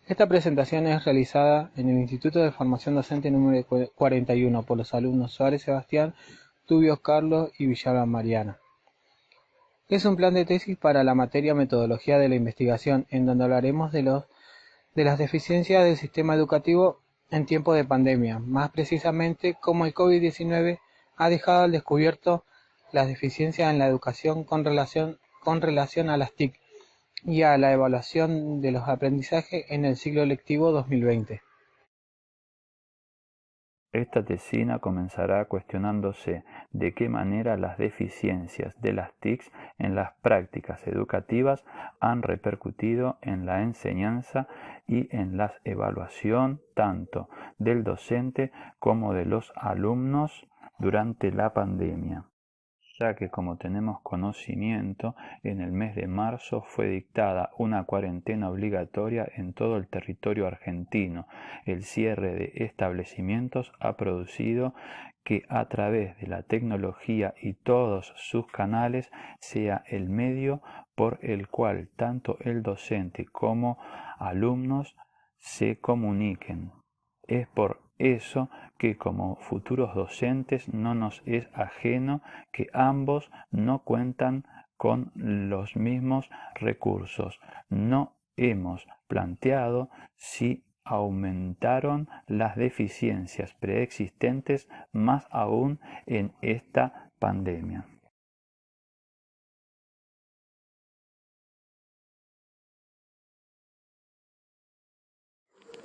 Esta presentación es realizada en el Instituto de Formación Docente número 41 por los alumnos Suárez Sebastián, Tubio Carlos y Villalba Mariana. Es un plan de tesis para la materia Metodología de la Investigación, en donde hablaremos de las deficiencias del sistema educativo en tiempos de pandemia, más precisamente cómo el COVID-19 ha dejado al descubierto las deficiencias en la educación con relación a las TIC y a la evaluación de los aprendizajes en el ciclo lectivo 2020. Esta tesina comenzará cuestionándose de qué manera las deficiencias de las TICs en las prácticas educativas han repercutido en la enseñanza y en la evaluación tanto del docente como de los alumnos durante la pandemia, ya que, como tenemos conocimiento, en el mes de marzo fue dictada una cuarentena obligatoria en todo el territorio argentino. El cierre de establecimientos ha producido que a través de la tecnología y todos sus canales sea el medio por el cual tanto el docente como alumnos se comuniquen. Es por eso que como futuros docentes no nos es ajeno que ambos no cuentan con los mismos recursos. No hemos planteado si aumentaron las deficiencias preexistentes más aún en esta pandemia.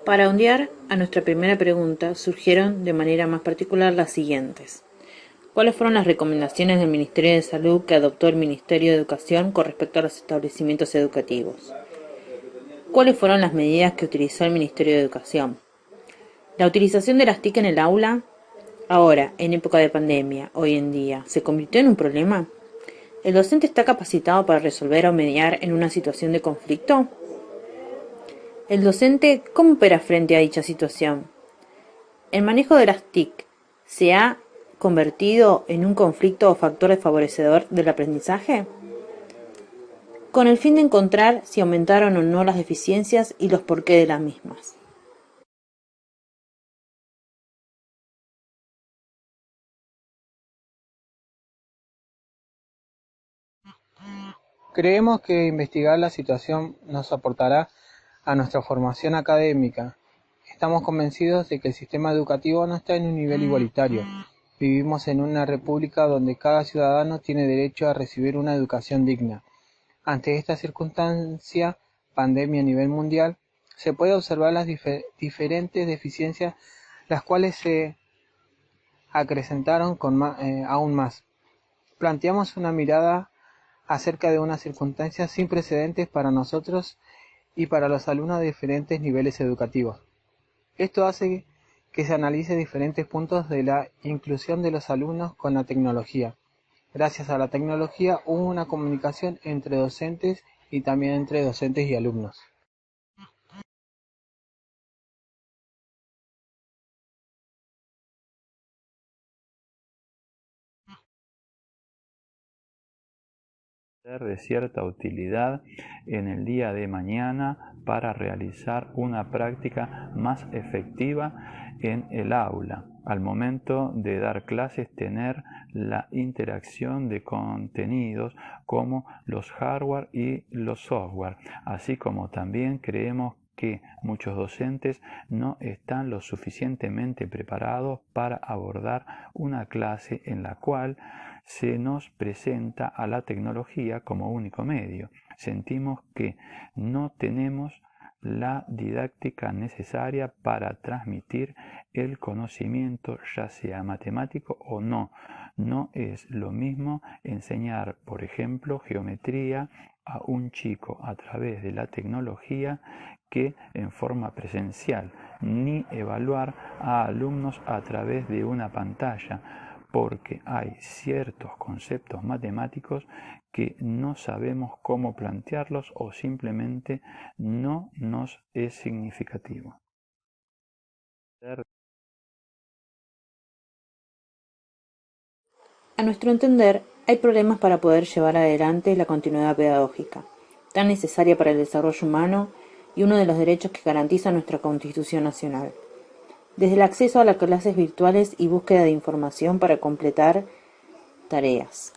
Para ondear a nuestra primera pregunta, surgieron de manera más particular las siguientes. ¿Cuáles fueron las recomendaciones del Ministerio de Salud que adoptó el Ministerio de Educación con respecto a los establecimientos educativos? ¿Cuáles fueron las medidas que utilizó el Ministerio de Educación? ¿La utilización de las TIC en el aula, ahora, en época de pandemia, hoy en día, se convirtió en un problema? ¿El docente está capacitado para resolver o mediar en una situación de conflicto? ¿El docente cómo opera frente a dicha situación? ¿El manejo de las TIC se ha convertido en un conflicto o factor desfavorecedor del aprendizaje? Con el fin de encontrar si aumentaron o no las deficiencias y los porqué de las mismas. Creemos que investigar la situación nos aportará a nuestra formación académica. Estamos convencidos de que el sistema educativo no está en un nivel igualitario. Vivimos en una república donde cada ciudadano tiene derecho a recibir una educación digna. Ante esta circunstancia, pandemia a nivel mundial, se puede observar las diferentes deficiencias, las cuales se acrecentaron aún más. Planteamos una mirada acerca de una circunstancia sin precedentes para nosotros y para los alumnos de diferentes niveles educativos. Esto hace que se analice diferentes puntos de la inclusión de los alumnos con la tecnología. Gracias a la tecnología hubo una comunicación entre docentes y también entre docentes y alumnos. Ser de cierta utilidad en el día de mañana para realizar una práctica más efectiva en el aula. Al momento de dar clases, tener la interacción de contenidos como los hardware y los software, así como también creemos que muchos docentes no están lo suficientemente preparados para abordar una clase en la cual se nos presenta a la tecnología como único medio. Sentimos que no tenemos la didáctica necesaria para transmitir el conocimiento, ya sea matemático o no. No es lo mismo enseñar, por ejemplo, geometría a un chico a través de la tecnología que en forma presencial, ni evaluar a alumnos a través de una pantalla, porque hay ciertos conceptos matemáticos que no sabemos cómo plantearlos o simplemente no nos es significativo. A nuestro entender, hay problemas para poder llevar adelante la continuidad pedagógica, tan necesaria para el desarrollo humano y uno de los derechos que garantiza nuestra Constitución Nacional. Desde el acceso a las clases virtuales y búsqueda de información para completar tareas.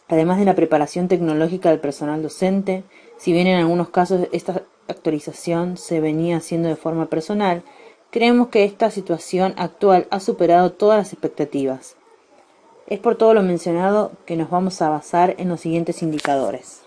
Además de la preparación tecnológica del personal docente, si bien en algunos casos esta actualización se venía haciendo de forma personal, creemos que esta situación actual ha superado todas las expectativas. Es por todo lo mencionado que nos vamos a basar en los siguientes indicadores.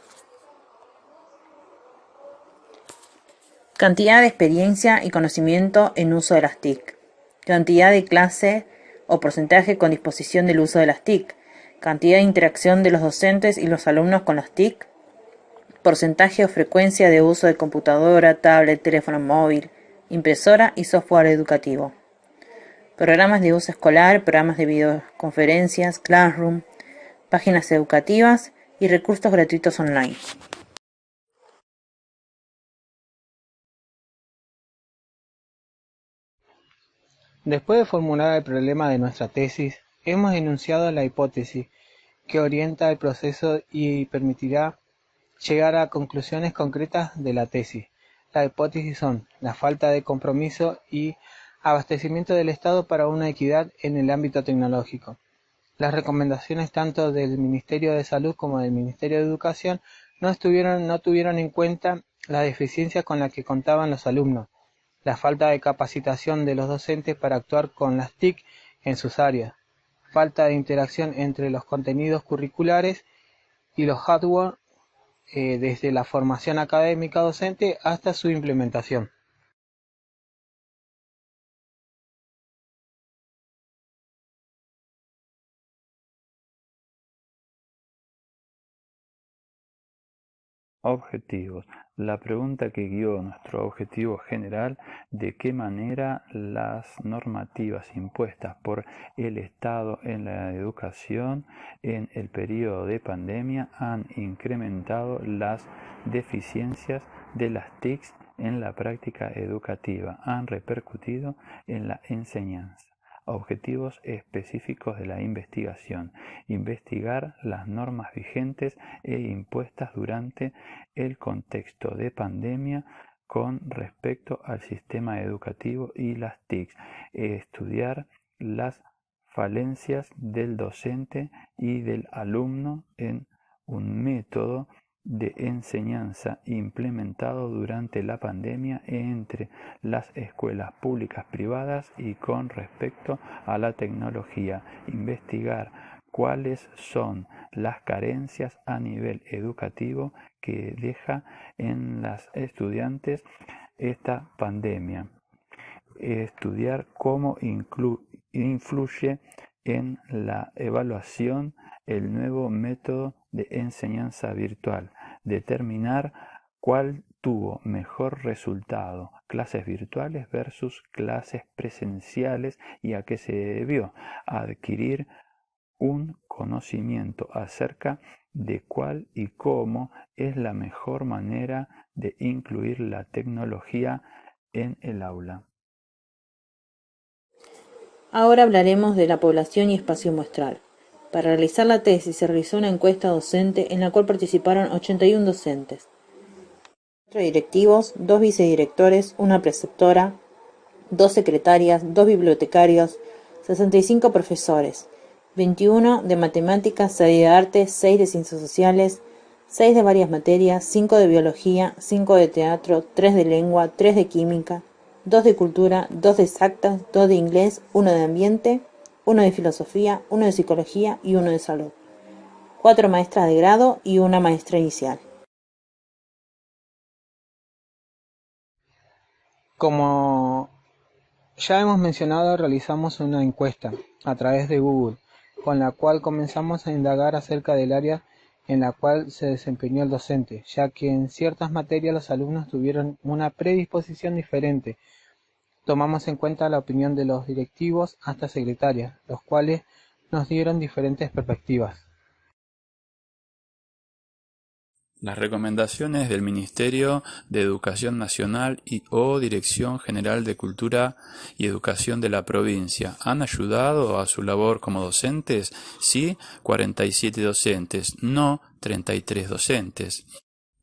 Cantidad de experiencia y conocimiento en uso de las TIC. Cantidad de clase o porcentaje con disposición del uso de las TIC. Cantidad de interacción de los docentes y los alumnos con las TIC. Porcentaje o frecuencia de uso de computadora, tablet, teléfono móvil, impresora y software educativo. Programas de uso escolar, programas de videoconferencias, Classroom, páginas educativas y recursos gratuitos online. Después de formular el problema de nuestra tesis, hemos enunciado la hipótesis que orienta el proceso y permitirá llegar a conclusiones concretas de la tesis. Las hipótesis son la falta de compromiso y abastecimiento del Estado para una equidad en el ámbito tecnológico. Las recomendaciones tanto del Ministerio de Salud como del Ministerio de Educación no tuvieron en cuenta la deficiencia con la que contaban los alumnos, la falta de capacitación de los docentes para actuar con las TIC en sus áreas, falta de interacción entre los contenidos curriculares y los hardware desde la formación académica docente hasta su implementación. Objetivos. La pregunta que guió nuestro objetivo general: ¿de qué manera las normativas impuestas por el Estado en la educación en el periodo de pandemia han incrementado las deficiencias de las TICs en la práctica educativa, han repercutido en la enseñanza? Objetivos específicos de la investigación: investigar las normas vigentes e impuestas durante el contexto de pandemia con respecto al sistema educativo y las TICs, estudiar las falencias del docente y del alumno en un método de enseñanza implementado durante la pandemia entre las escuelas públicas privadas y con respecto a la tecnología, investigar cuáles son las carencias a nivel educativo que deja en las estudiantes esta pandemia, estudiar cómo influye en la evaluación el nuevo método de enseñanza virtual, determinar cuál tuvo mejor resultado, clases virtuales versus clases presenciales y a qué se debió, adquirir un conocimiento acerca de cuál y cómo es la mejor manera de incluir la tecnología en el aula. Ahora hablaremos de la población y espacio muestral. Para realizar la tesis se realizó una encuesta docente en la cual participaron 81 docentes, 4 directivos, 2 vicedirectores, una preceptora, 2 secretarias, 2 bibliotecarios, 65 profesores, 21 de matemáticas, 6 de arte, 6 de ciencias sociales, 6 de varias materias, 5 de biología, 5 de teatro, 3 de lengua, 3 de química, 2 de cultura, 2 de exactas, 2 de inglés, 1 de ambiente, 1 de filosofía, 1 de psicología y 1 de salud. 4 maestras de grado y 1 maestra inicial. Como ya hemos mencionado, realizamos una encuesta a través de Google, con la cual comenzamos a indagar acerca del área en la cual se desempeñó el docente, ya que en ciertas materias los alumnos tuvieron una predisposición diferente. Tomamos en cuenta la opinión de los directivos hasta secretarias, los cuales nos dieron diferentes perspectivas. Las recomendaciones del Ministerio de Educación Nacional o Dirección General de Cultura y Educación de la provincia han ayudado a su labor como docentes. Sí, 47 docentes, no 33 docentes.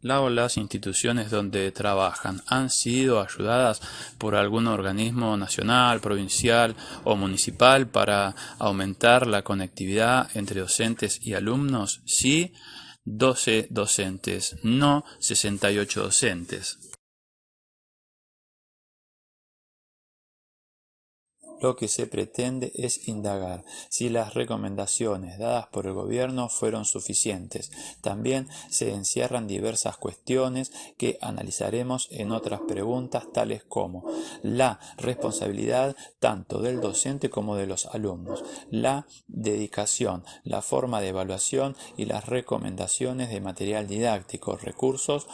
¿La o las instituciones donde trabajan han sido ayudadas por algún organismo nacional, provincial o municipal para aumentar la conectividad entre docentes y alumnos? Sí, 12 docentes, no 68 docentes. Lo que se pretende es indagar si las recomendaciones dadas por el gobierno fueron suficientes. También se encierran diversas cuestiones que analizaremos en otras preguntas, tales como la responsabilidad tanto del docente como de los alumnos, la dedicación, la forma de evaluación y las recomendaciones de material didáctico, recursos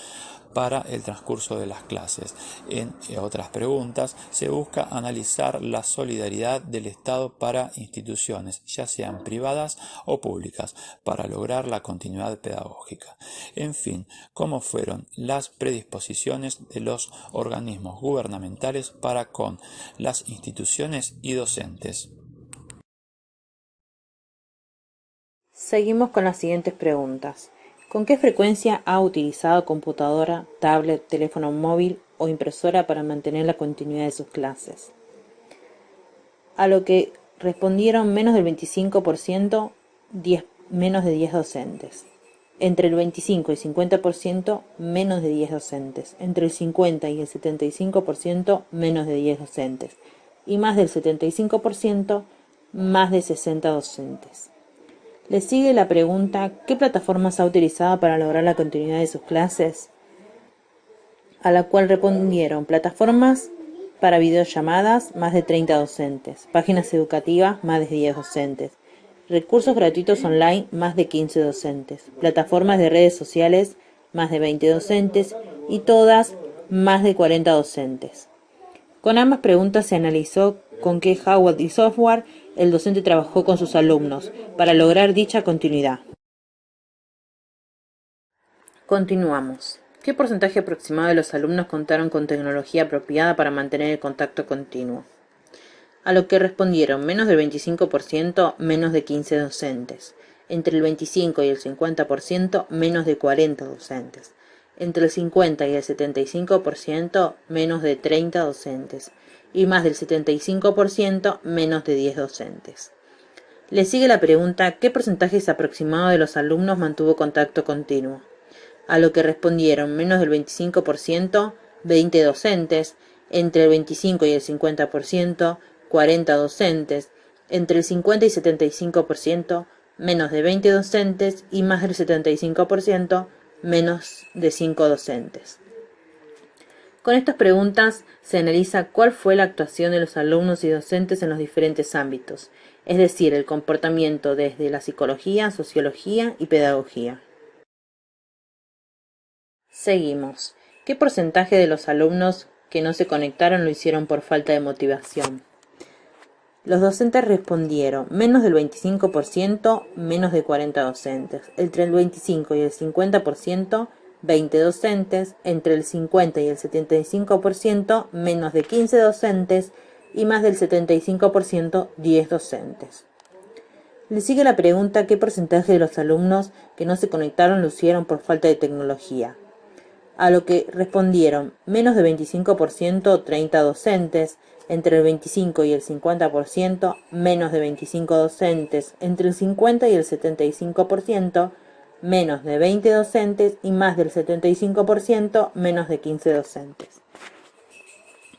para el transcurso de las clases. En otras preguntas se busca analizar la solidaridad del Estado para instituciones, ya sean privadas o públicas, para lograr la continuidad pedagógica. En fin, cómo fueron las predisposiciones de los organismos gubernamentales para con las instituciones y docentes. Seguimos con las siguientes preguntas. ¿Con qué frecuencia ha utilizado computadora, tablet, teléfono móvil o impresora para mantener la continuidad de sus clases? A lo que respondieron menos del 25%, menos de 10 docentes. Entre el 25 y 50%, menos de 10 docentes. Entre el 50 y el 75%, menos de 10 docentes. Y más del 75%, más de 60 docentes. Le sigue la pregunta: ¿qué plataformas ha utilizado para lograr la continuidad de sus clases? A la cual respondieron: plataformas para videollamadas, más de 30 docentes; páginas educativas, más de 10 docentes; recursos gratuitos online, más de 15 docentes; plataformas de redes sociales, más de 20 docentes; y todas, más de 40 docentes. Con ambas preguntas se analizó con qué hardware y software el docente trabajó con sus alumnos para lograr dicha continuidad. Continuamos. ¿Qué porcentaje aproximado de los alumnos contaron con tecnología apropiada para mantener el contacto continuo? A lo que respondieron menos del 25%, menos de 15 docentes; entre el 25 y el 50%, menos de 40 docentes; entre el 50 y el 75%, menos de 30 docentes; y más del 75%, menos de 10 docentes. Le sigue la pregunta: ¿qué porcentaje aproximado de los alumnos mantuvo contacto continuo? A lo que respondieron menos del 25%, 20 docentes; entre el 25 y el 50%, 40 docentes; entre el 50 y 75%, menos de 20 docentes; y más del 75%, menos de 5 docentes. Con estas preguntas se analiza cuál fue la actuación de los alumnos y docentes en los diferentes ámbitos, es decir, el comportamiento desde la psicología, sociología y pedagogía. Seguimos. ¿Qué porcentaje de los alumnos que no se conectaron lo hicieron por falta de motivación? Los docentes respondieron menos del 25%, menos de 40 docentes; entre el 25 y el 50%, 20 docentes; entre el 50 y el 75%, menos de 15 docentes; y más del 75%, 10 docentes. Le sigue la pregunta: ¿qué porcentaje de los alumnos que no se conectaron lo hicieron por falta de tecnología? A lo que respondieron menos de 25%, 30 docentes; entre el 25 y el 50%, menos de 25 docentes; entre el 50 y el 75%, menos de 20 docentes; y más del 75%, menos de 15 docentes.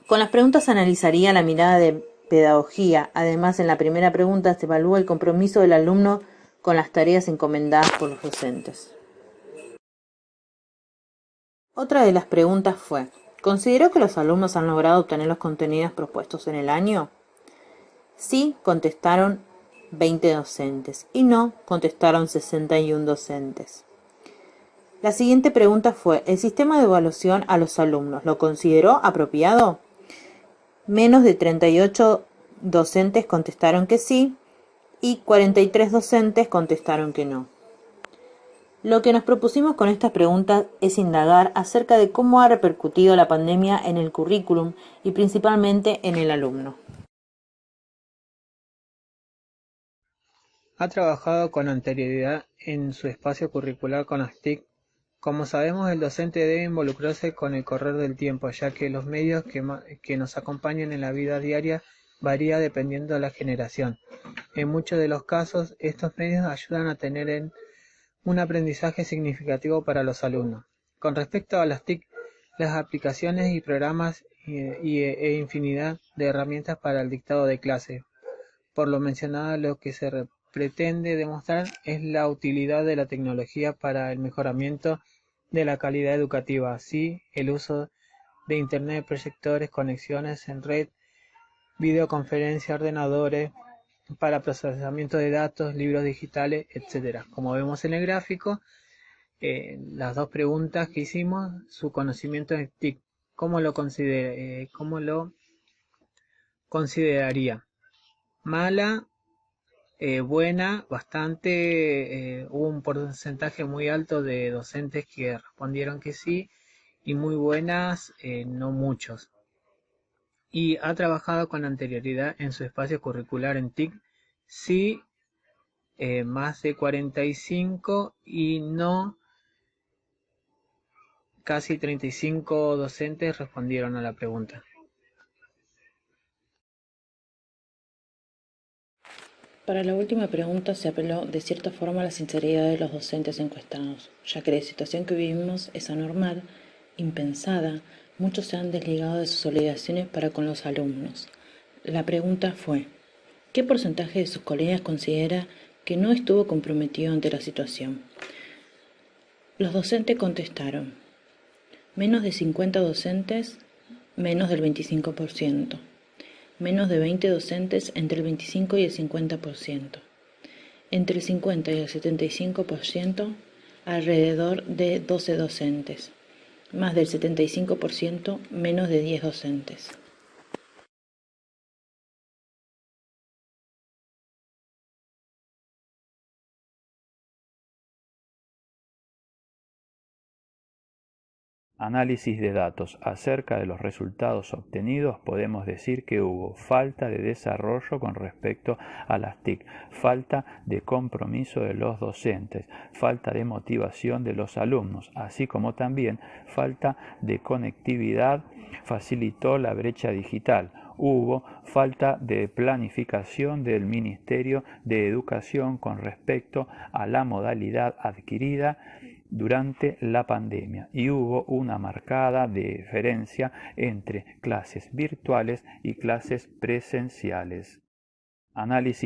Con las preguntas se analizaría la mirada de pedagogía. Además, en la primera pregunta se evalúa el compromiso del alumno con las tareas encomendadas por los docentes. Otra de las preguntas fue: ¿consideró que los alumnos han logrado obtener los contenidos propuestos en el año? Sí, contestaron 20 docentes, y no, contestaron 61 docentes. La siguiente pregunta fue: ¿el sistema de evaluación a los alumnos lo consideró apropiado? Menos de 38 docentes contestaron que sí, y 43 docentes contestaron que no. Lo que nos propusimos con estas preguntas es indagar acerca de cómo ha repercutido la pandemia en el currículum y principalmente en el alumno. Ha trabajado con anterioridad en su espacio curricular con las TIC Como sabemos, el docente debe involucrarse con el correr del tiempo, ya que los medios que nos acompañan en la vida diaria varía dependiendo de la generación. En muchos de los casos, estos medios ayudan a tener un aprendizaje significativo para los alumnos. Con respecto a las TIC, las aplicaciones y programas e infinidad de herramientas para el dictado de clase. Por lo mencionado, lo que se pretende demostrar es la utilidad de la tecnología para el mejoramiento de la calidad educativa, así el uso de Internet, proyectores, conexiones en red, videoconferencias, ordenadores para procesamiento de datos, libros digitales, etcétera. Como vemos en el gráfico, las dos preguntas que hicimos, su conocimiento en TIC, ¿cómo lo consideraría? Mala, buena, bastante, hubo un porcentaje muy alto de docentes que respondieron que sí, y muy buenas, no muchos. Y ha trabajado con anterioridad en su espacio curricular en TIC, sí, más de 45, y no, casi 35 docentes respondieron a la pregunta. Para la última pregunta se apeló de cierta forma a la sinceridad de los docentes encuestados, ya que la situación que vivimos es anormal, impensada, muchos se han desligado de sus obligaciones para con los alumnos. La pregunta fue, ¿qué porcentaje de sus colegas considera que no estuvo comprometido ante la situación? Los docentes contestaron, menos de 50 docentes, menos del 25%. Menos de 20 docentes entre el 25 y el 50%. Entre el 50 y el 75%, alrededor de 12 docentes. Más del 75%, menos de 10 docentes. Análisis de datos. Acerca de los resultados obtenidos podemos decir que hubo falta de desarrollo con respecto a las TIC, falta de compromiso de los docentes, falta de motivación de los alumnos, así como también falta de conectividad facilitó la brecha digital. Hubo falta de planificación del Ministerio de Educación con respecto a la modalidad adquirida durante la pandemia y hubo una marcada diferencia entre clases virtuales y clases presenciales. Análisis.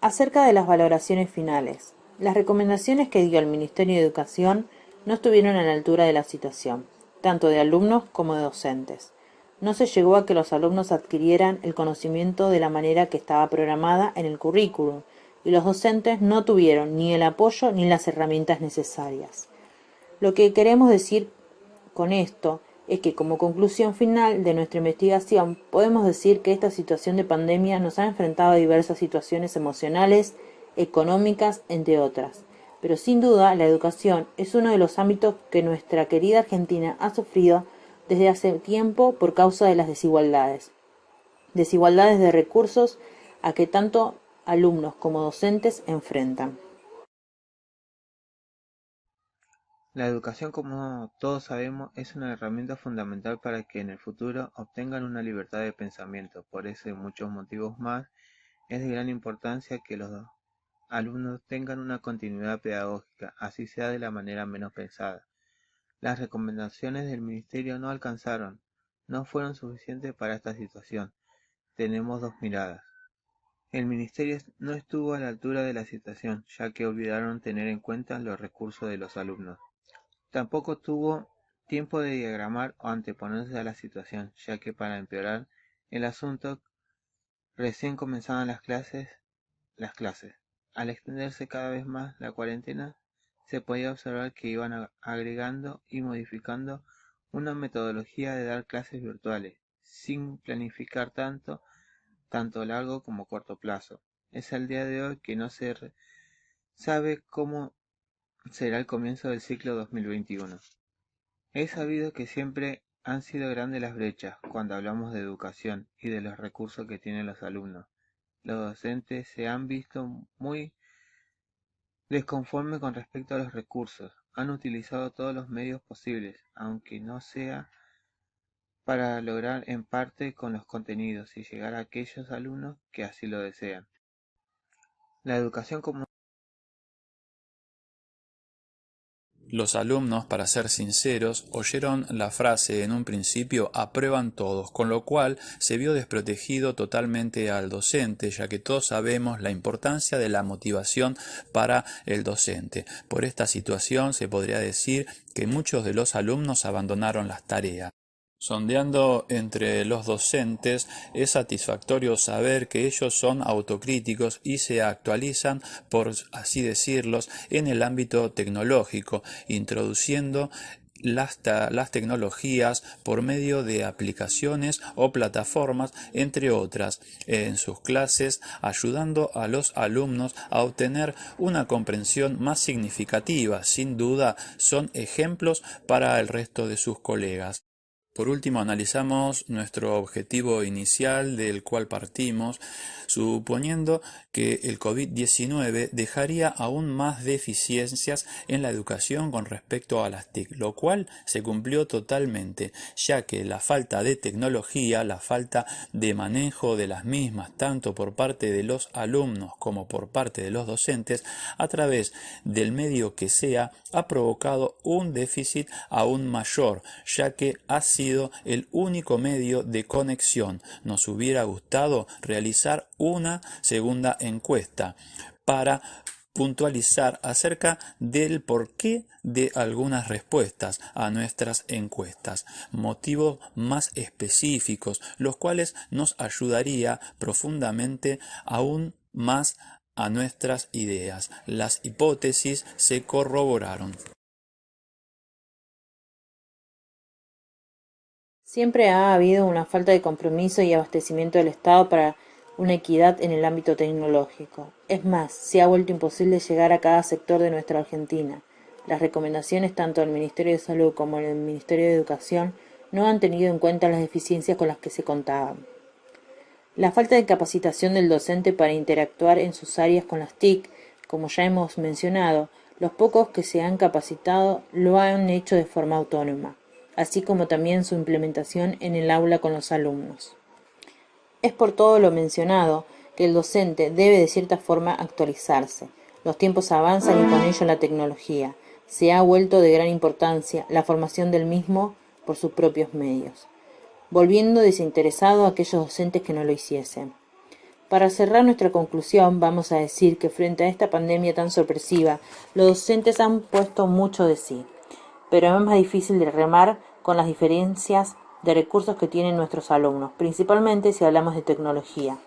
Acerca de las valoraciones finales, las recomendaciones que dio el Ministerio de Educación no estuvieron a la altura de la situación, tanto de alumnos como de docentes. No se llegó a que los alumnos adquirieran el conocimiento de la manera que estaba programada en el currículum, y los docentes no tuvieron ni el apoyo ni las herramientas necesarias. Lo que queremos decir con esto es que como conclusión final de nuestra investigación podemos decir que esta situación de pandemia nos ha enfrentado a diversas situaciones emocionales, económicas, entre otras. Pero sin duda la educación es uno de los ámbitos que nuestra querida Argentina ha sufrido desde hace tiempo por causa de las desigualdades. Desigualdades de recursos a que tanto alumnos como docentes enfrentan. La educación, como todos sabemos, es una herramienta fundamental para que en el futuro obtengan una libertad de pensamiento. Por eso y muchos motivos más, es de gran importancia que los alumnos tengan una continuidad pedagógica, así sea de la manera menos pensada. Las recomendaciones del Ministerio no alcanzaron, no fueron suficientes para esta situación. Tenemos dos miradas. El Ministerio no estuvo a la altura de la situación, ya que olvidaron tener en cuenta los recursos de los alumnos. Tampoco tuvo tiempo de diagramar o anteponerse a la situación, ya que para empeorar el asunto, recién comenzaban las clases. Al extenderse cada vez más la cuarentena, se podía observar que iban agregando y modificando una metodología de dar clases virtuales, sin planificar tanto largo como corto plazo. Es al día de hoy que no se sabe cómo será el comienzo del ciclo 2021. Es sabido que siempre han sido grandes las brechas cuando hablamos de educación y de los recursos que tienen los alumnos. Los docentes se han visto muy desconformes con respecto a los recursos. han utilizado todos los medios posibles, aunque no sea para lograr en parte con los contenidos y llegar a aquellos alumnos que así lo desean. La educación como Los alumnos, para ser sinceros, oyeron la frase en un principio "aprueban todos", con lo cual se vio desprotegido totalmente al docente, ya que todos sabemos la importancia de la motivación para el docente. Por esta situación se podría decir que muchos de los alumnos abandonaron las tareas. Sondeando entre los docentes, es satisfactorio saber que ellos son autocríticos y se actualizan, por así decirlo, en el ámbito tecnológico, introduciendo las tecnologías por medio de aplicaciones o plataformas, entre otras, en sus clases, ayudando a los alumnos a obtener una comprensión más significativa. Sin duda, son ejemplos para el resto de sus colegas. Por último, analizamos nuestro objetivo inicial del cual partimos, suponiendo que el COVID-19 dejaría aún más deficiencias en la educación con respecto a las TIC, lo cual se cumplió totalmente, ya que la falta de tecnología, la falta de manejo de las mismas, tanto por parte de los alumnos como por parte de los docentes, a través del medio que sea, ha provocado un déficit aún mayor, ya que ha sido el único medio de conexión. Nos hubiera gustado realizar una segunda encuesta para puntualizar acerca del porqué de algunas respuestas a nuestras encuestas, motivos más específicos, los cuales nos ayudaría profundamente aún más a nuestras ideas. Las hipótesis se corroboraron. Siempre ha habido una falta de compromiso y abastecimiento del Estado para una equidad en el ámbito tecnológico. Es más, se ha vuelto imposible llegar a cada sector de nuestra Argentina. Las recomendaciones tanto del Ministerio de Salud como del Ministerio de Educación no han tenido en cuenta las deficiencias con las que se contaban. La falta de capacitación del docente para interactuar en sus áreas con las TIC, como ya hemos mencionado, los pocos que se han capacitado lo han hecho de forma autónoma, así como también su implementación en el aula con los alumnos. Es por todo lo mencionado que el docente debe de cierta forma actualizarse. Los tiempos avanzan y con ello la tecnología. Se ha vuelto de gran importancia la formación del mismo por sus propios medios, volviendo desinteresado a aquellos docentes que no lo hiciesen. Para cerrar nuestra conclusión, vamos a decir que frente a esta pandemia tan sorpresiva, los docentes han puesto mucho de sí, pero es más difícil de remar con las diferencias de recursos que tienen nuestros alumnos, principalmente si hablamos de tecnología,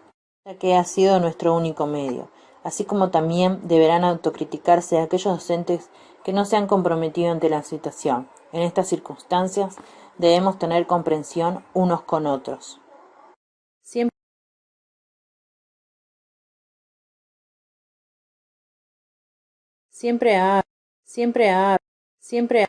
ya que ha sido nuestro único medio, así como también deberán autocriticarse aquellos docentes que no se han comprometido ante la situación. En estas circunstancias debemos tener comprensión unos con otros. Siempre siempre ha siempre ha siempre